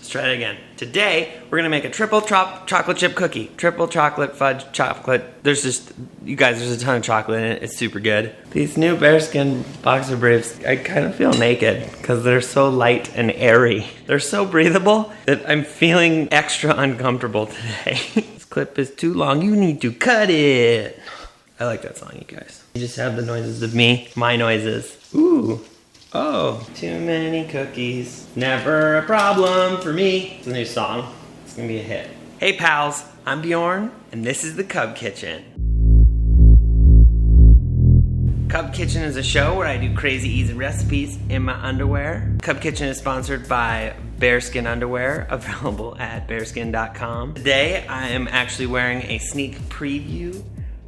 Let's try it again. Today, we're gonna make a triple chocolate chip cookie. Triple chocolate fudge chocolate. There's just, you guys, there's a ton of chocolate in it. It's super good. These new Bear Skn boxer briefs, I kind of feel naked because they're so light and airy. They're so breathable that I'm feeling extra uncomfortable today. This clip is too long. You need to cut it. I like that song, you guys. You just have the noises of me, my noises. Ooh. Oh, too many cookies. Never a problem for me. It's a new song. It's gonna be a hit. Hey pals, I'm Bjorn, and this is the Cub Kitchen. Cub Kitchen is a show where I do crazy easy recipes in my underwear. Cub Kitchen is sponsored by Bear Skn underwear, available at bearskn.com. Today, I am actually wearing a sneak preview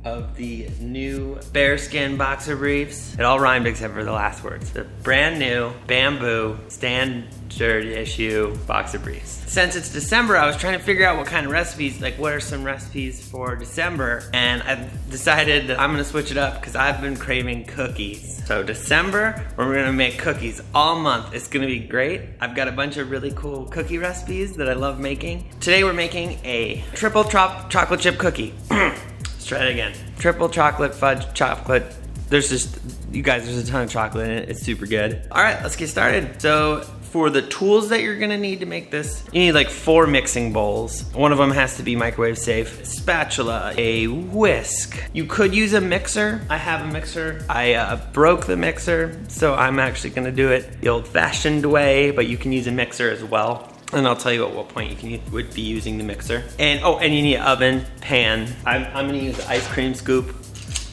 of the new Bear Skn boxer briefs. It all rhymed except for the last words. The brand new bamboo standard issue boxer briefs. Since it's December, I was trying to figure out what kind of recipes, like what are some recipes for December, and I've decided that I'm gonna switch it up because I've been craving cookies. So December, we're gonna make cookies all month. It's gonna be great. I've got a bunch of really cool cookie recipes that I love making. Today we're making a triple chocolate chip cookie. Try it again. Triple chocolate fudge chocolate. There's just, you guys, there's a ton of chocolate in it. It's super good. All right, let's get started. So for the tools that you're gonna need to make this, you need like 4 mixing bowls. One of them has to be microwave safe. A spatula, a whisk. You could use a mixer. I have a mixer. I broke the mixer, so I'm actually gonna do it the old-fashioned way, but you can use a mixer as well. And I'll tell you at what point you would be using the mixer. And oh, and you need an oven, pan. I'm gonna use an ice cream scoop,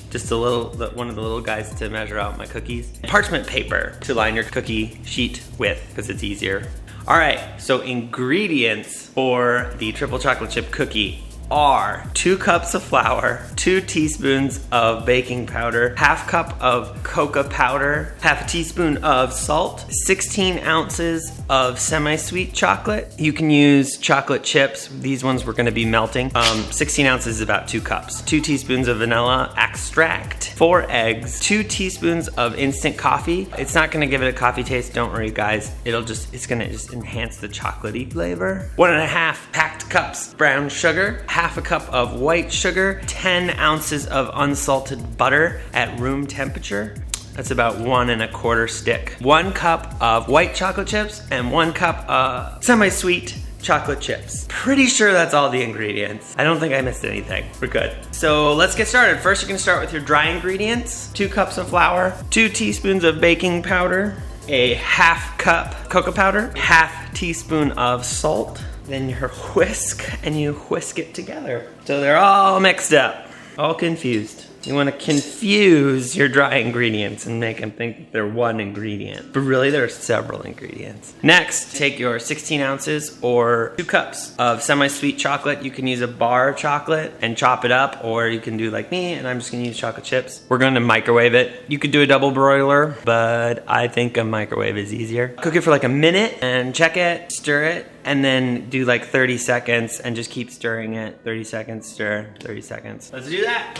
just a little, one of the little guys to measure out my cookies. Parchment paper to line your cookie sheet with, because it's easier. All right, so ingredients for the triple chocolate chip cookie are 2 cups of flour, 2 teaspoons of baking powder, ½ cup of cocoa powder, ½ teaspoon of salt, 16 ounces of semi-sweet chocolate. You can use chocolate chips. These ones we're gonna be melting. 16 ounces is about 2 cups. 2 teaspoons of vanilla extract, 4 eggs, 2 teaspoons of instant coffee. It's not gonna give it a coffee taste, don't worry guys. It's gonna just enhance the chocolatey flavor. 1½ packed cups brown sugar, ½ a cup of white sugar, 10 ounces of unsalted butter at room temperature. That's about 1 1/4 stick. 1 cup of white chocolate chips and 1 cup of semi-sweet chocolate chips. Pretty sure that's all the ingredients. I don't think I missed anything. We're good. So let's get started. First, you're gonna start with your dry ingredients. 2 cups of flour, 2 teaspoons of baking powder, a ½ cup cocoa powder, ½ teaspoon of salt, then your whisk, and you whisk it together. So they're all mixed up, all confused. You wanna confuse your dry ingredients and make them think they're one ingredient. But really, there are several ingredients. Next, take your 16 ounces or 2 cups of semi-sweet chocolate. You can use a bar of chocolate and chop it up, or you can do like me, and I'm just gonna use chocolate chips. We're gonna microwave it. You could do a double broiler, but I think a microwave is easier. Cook it for like a minute and check it, stir it, and then do like 30 seconds and just keep stirring it. 30 seconds, stir, 30 seconds. Let's do that.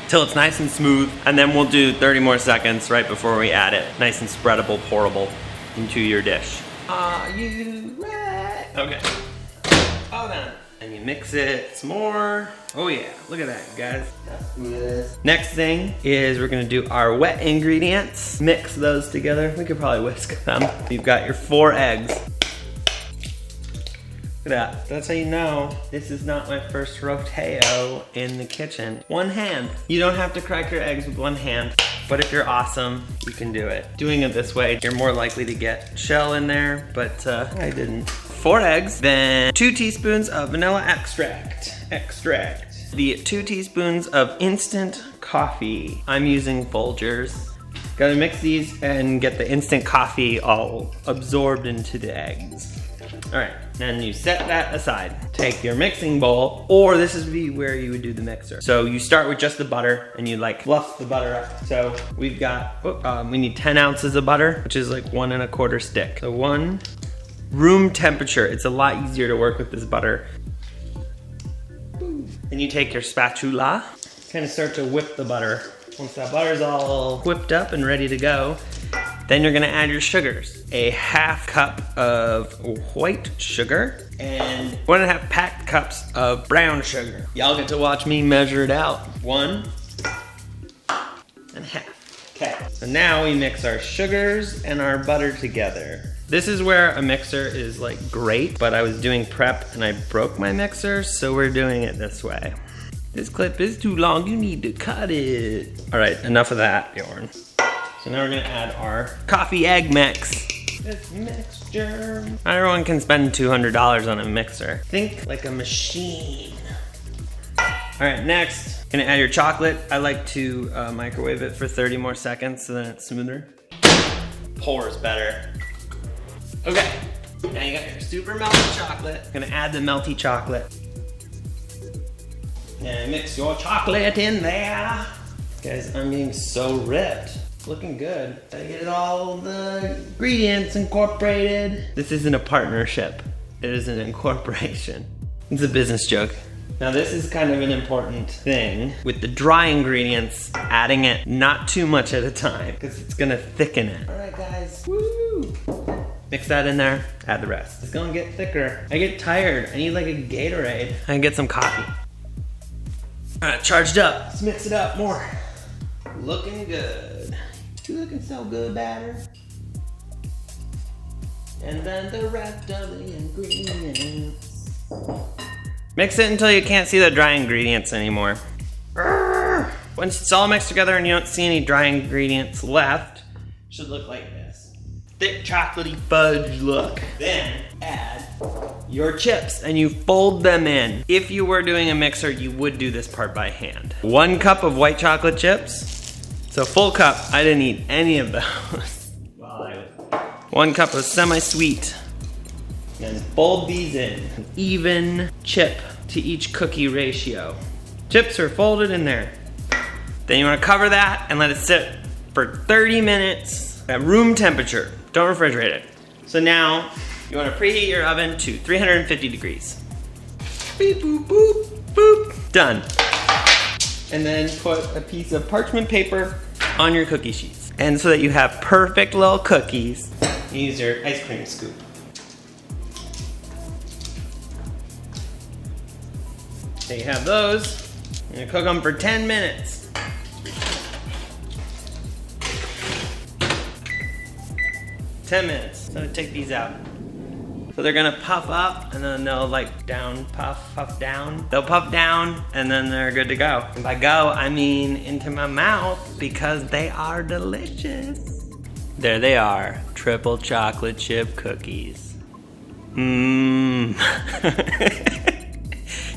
Till it's nice and smooth, and then we'll do 30 more seconds right before we add it. Nice and spreadable, pourable into your dish. Are you ready? Okay. All done. And you mix it some more. Oh yeah, look at that, guys. Yes. Next thing is we're gonna do our wet ingredients. Mix those together. We could probably whisk them. You've got your 4 eggs. Look at that. That's how you know this is not my first rodeo in the kitchen. One hand. You don't have to crack your eggs with one hand, but if you're awesome, you can do it. Doing it this way, you're more likely to get shell in there, but I didn't. 4 eggs, then 2 teaspoons of vanilla extract. The 2 teaspoons of instant coffee. I'm using Folgers. Gotta mix these and get the instant coffee all absorbed into the eggs. All right, then you set that aside. Take your mixing bowl, or this is where you would do the mixer. So you start with just the butter and you like fluff the butter up. So we've got, we need 10 ounces of butter, which is like 1 1/4 stick. So 1, room temperature. It's a lot easier to work with this butter. Then you take your spatula, kind of start to whip the butter. Once that butter's all whipped up and ready to go, Then you're gonna add your sugars. A half cup of white sugar and 1.5 packed cups of brown sugar. Y'all get to watch me measure it out. 1.5. Okay, so now we mix our sugars and our butter together. This is where a mixer is like great, but I was doing prep and I broke my mixer, so we're doing it this way. This clip is too long, you need to cut it. All right, enough of that, Bjorn. So now we're gonna add our coffee egg mix. This mixture. Not everyone can spend $200 on a mixer. Think like a machine. All right, next, gonna add your chocolate. I like to microwave it for 30 more seconds so then it's smoother. Pours better. Okay, now you got your super melted chocolate. Gonna add the melty chocolate. And mix your chocolate in there. Guys, I'm getting so ripped. Looking good. Gotta get all the ingredients incorporated. This isn't a partnership. It is an incorporation. It's a business joke. Now this is kind of an important thing. With the dry ingredients, adding it not too much at a time, because it's gonna thicken it. All right, guys, woo! Mix that in there, add the rest. It's gonna get thicker. I get tired, I need like a Gatorade. I can get some coffee. All right, charged up. Let's mix it up more. Looking good. You looking so good, batter. And then the rest of the ingredients. Mix it until you can't see the dry ingredients anymore. Once it's all mixed together and you don't see any dry ingredients left, it should look like this. Thick chocolatey fudge look. Then add your chips and you fold them in. If you were doing a mixer, you would do this part by hand. 1 cup of white chocolate chips. So full cup, I didn't eat any of those. 1 cup of semi-sweet. And fold these in. An even chip to each cookie ratio. Chips are folded in there. Then you wanna cover that and let it sit for 30 minutes at room temperature. Don't refrigerate it. So now, you wanna preheat your oven to 350 degrees. Beep, boop, boop, boop. Done. And then put a piece of parchment paper on your cookie sheets. And so that you have perfect little cookies, use your ice cream scoop. There you have those. You're gonna cook them for 10 minutes. So take these out. So they're gonna puff up and then they'll like down, puff down. They'll puff down and then they're good to go. And by go, I mean into my mouth because they are delicious. There they are, triple chocolate chip cookies. Mmm.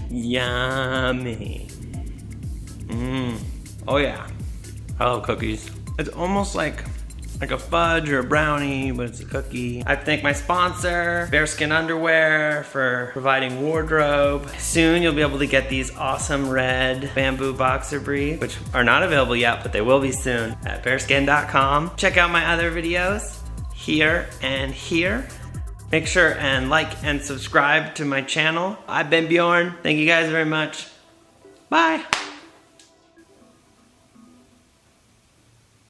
Yummy. Mmm. Oh yeah, I love cookies. It's almost like a fudge or a brownie, but it's a cookie. I thank my sponsor, Bear Skn Underwear, for providing wardrobe. Soon you'll be able to get these awesome red bamboo boxer briefs, which are not available yet, but they will be soon at bearskn.com. Check out my other videos here and here. Make sure and like and subscribe to my channel. I've been Bjorn. Thank you guys very much. Bye.